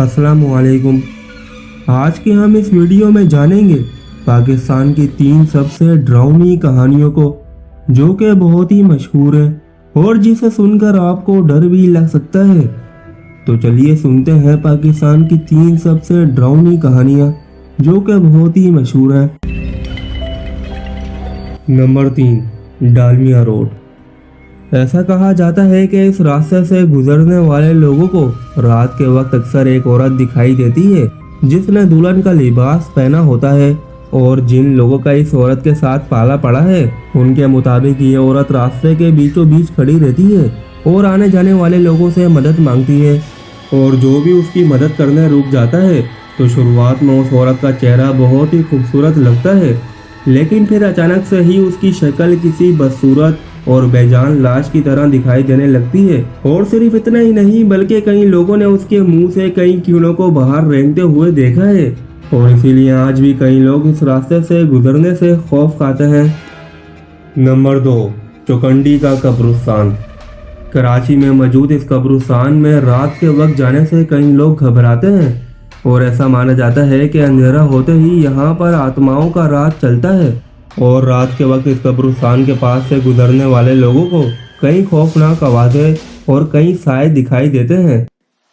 अस्सलामुअलैकुम। आज के हम इस वीडियो में जानेंगे पाकिस्तान की 3 सबसे डरावनी कहानियों को, जो कि बहुत ही मशहूर है और जिसे सुनकर आपको डर भी लग सकता है। तो चलिए सुनते हैं पाकिस्तान की 3 सबसे डरावनी कहानियां, जो कि बहुत ही मशहूर हैं। Number 3, Dalmia road. ऐसा कहा जाता है कि इस रास्ते से गुजरने वाले लोगों को रात के वक्त अक्सर एक औरत दिखाई देती है जिसने दुल्हन का लिबास पहना होता है, और जिन लोगों का इस औरत के साथ पाला पड़ा है उनके मुताबिक ये औरत रास्ते के बीचों बीच खड़ी रहती है और आने जाने वाले लोगों से मदद मांगती है, और जो भी उसकी मदद करने रुक जाता है तो शुरुआत में उस औरत का चेहरा बहुत ही खूबसूरत लगता है, लेकिन फिर अचानक से ही उसकी शक्ल किसी बदसूरत और बेजान लाश की तरह दिखाई देने लगती है। और सिर्फ इतना ही नहीं बल्कि कई लोगों ने उसके मुंह से कई कीड़ों को बाहर रेंगते हुए देखा है, और इसीलिए आज भी कई लोग इस रास्ते से गुजरने से खौफ खाते हैं। नंबर 2, चौकंडी का कब्रिस्तान। कराची में मौजूद इस कब्रिस्तान में रात के वक्त जाने से कई लोग घबराते हैं, और ऐसा माना जाता है कि अंधेरा होते ही यहाँ पर आत्माओं का राज चलता है, और रात के वक्त इस कब्रिस्तान के पास से गुजरने वाले लोगों को कई खौफनाक आवाज़ें और कई साए दिखाई देते हैं।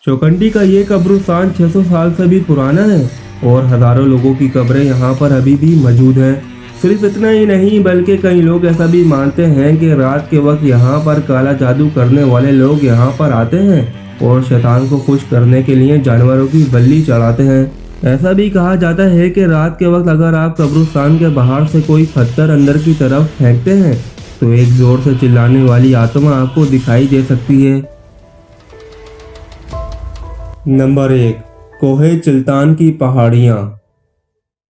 चौकंडी का ये कब्रिस्तान 600 साल से भी पुराना है और हज़ारों लोगों की कब्रें यहाँ पर अभी भी मौजूद हैं। सिर्फ इतना ही नहीं बल्कि कई लोग ऐसा भी मानते हैं कि रात के वक्त यहाँ पर काला जादू करने वाले लोग यहाँ पर आते हैं और शैतान को खुश करने के लिए जानवरों की बलि चढ़ाते हैं। ऐसा भी कहा जाता है कि रात के वक्त अगर आप कब्रिस्तान के बाहर से कोई पत्थर अंदर की तरफ फेंकते हैं तो एक जोर से चिल्लाने वाली आत्मा आपको दिखाई दे सकती है। नंबर 1, कोहे चिल्तान की पहाड़ियाँ।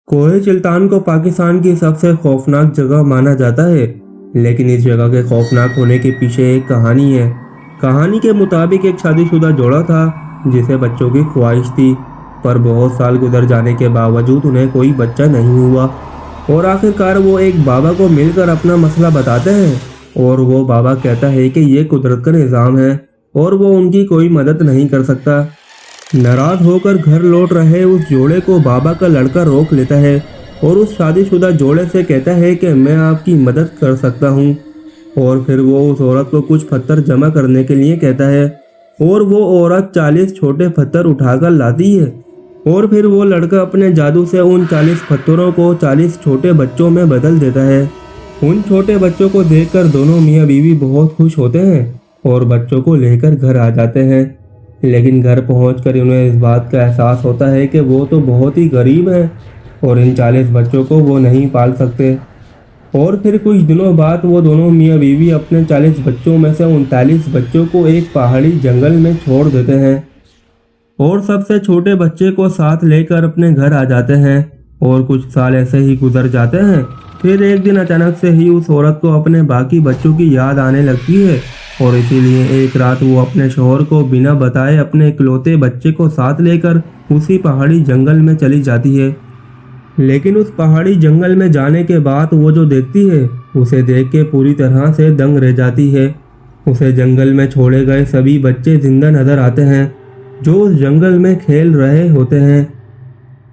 कोहे चिल्तान को पाकिस्तान की सबसे खौफनाक जगह माना जाता है, लेकिन इस जगह के खौफनाक होने के पीछे एक कहानी है। कहानी के मुताबिक एक शादीशुदा जोड़ा था जिसे बच्चों की ख्वाहिश थी, पर बहुत साल गुजर जाने के बावजूद उन्हें कोई बच्चा नहीं हुआ, और आखिरकार वो एक बाबा को मिलकर अपना मसला बताते हैं, और वो बाबा कहता है कि ये कुदरत का निज़ाम है और वो उनकी कोई मदद नहीं कर सकता। नाराज होकर घर लौट रहे उस जोड़े को बाबा का लड़का रोक लेता है और उस शादीशुदा जोड़े से कहता है कि मैं आपकी मदद कर सकता हूँ, और फिर वो उस औरत को कुछ पत्थर जमा करने के लिए कहता है, और वो औरत 40 छोटे पत्थर उठाकर लाती है, और फिर वो लड़का अपने जादू से उन 40 पत्थरों को 40 छोटे बच्चों में बदल देता है। उन छोटे बच्चों को देखकर दोनों मियाँ बीवी बहुत खुश होते हैं और बच्चों को लेकर घर आ जाते हैं, लेकिन घर पहुंचकर उन्हें इस बात का एहसास होता है कि वो तो बहुत ही गरीब हैं और इन 40 बच्चों को वो नहीं पाल सकते। और फिर कुछ दिनों बाद वो दोनों मियाँ बीवी अपने 40 बच्चों में से 39 बच्चों को एक पहाड़ी जंगल में छोड़ देते हैं और सबसे छोटे बच्चे को साथ लेकर अपने घर आ जाते हैं। और कुछ साल ऐसे ही गुजर जाते हैं। फिर एक दिन अचानक से ही उस औरत को अपने बाकी बच्चों की याद आने लगती है, और इसीलिए एक रात वो अपने शौहर को बिना बताए अपने इकलौते बच्चे को साथ लेकर उसी पहाड़ी जंगल में चली जाती है। लेकिन उस पहाड़ी जंगल में जाने के बाद वो जो देखती है उसे देख के पूरी तरह से दंग रह जाती है। उसे जंगल में छोड़े गए सभी बच्चे जिंदा नजर आते हैं जो उस जंगल में खेल रहे होते हैं,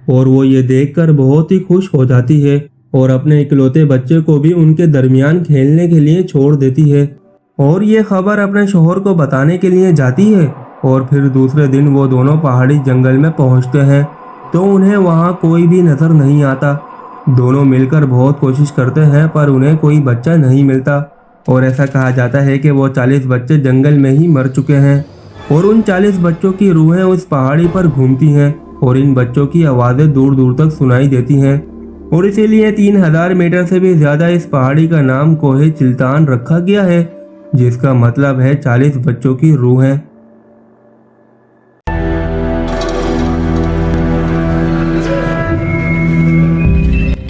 और वो ये देखकर बहुत ही खुश हो जाती है और अपने इकलौते बच्चे को भी उनके दरमियान खेलने के लिए छोड़ देती है, और ये खबर अपने शौहर को बताने के लिए जाती है। और फिर दूसरे दिन वो दोनों पहाड़ी जंगल में पहुंचते हैं तो उन्हें वहां कोई भी नजर नहीं आता। दोनों मिलकर बहुत कोशिश करते हैं पर उन्हें कोई बच्चा नहीं मिलता, और ऐसा कहा जाता है कि वो 40 बच्चे जंगल में ही मर चुके हैं, और उन 40 बच्चों की रूहें उस पहाड़ी पर घूमती हैं और इन बच्चों की आवाज़ें दूर दूर तक सुनाई देती हैं, और इसीलिए 3000 मीटर से भी ज़्यादा इस पहाड़ी का नाम कोहे चिल्तान रखा गया है, जिसका मतलब है 40 बच्चों की रूहें।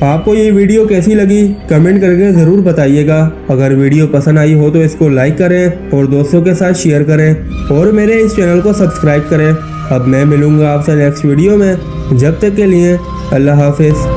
आपको ये वीडियो कैसी लगी कमेंट करके ज़रूर बताइएगा। अगर वीडियो पसंद आई हो तो इसको लाइक करें और दोस्तों के साथ शेयर करें और मेरे इस चैनल को सब्सक्राइब करें। अब मैं मिलूंगा आपसे नेक्स्ट वीडियो में, जब तक के लिए अल्लाह हाफिज़।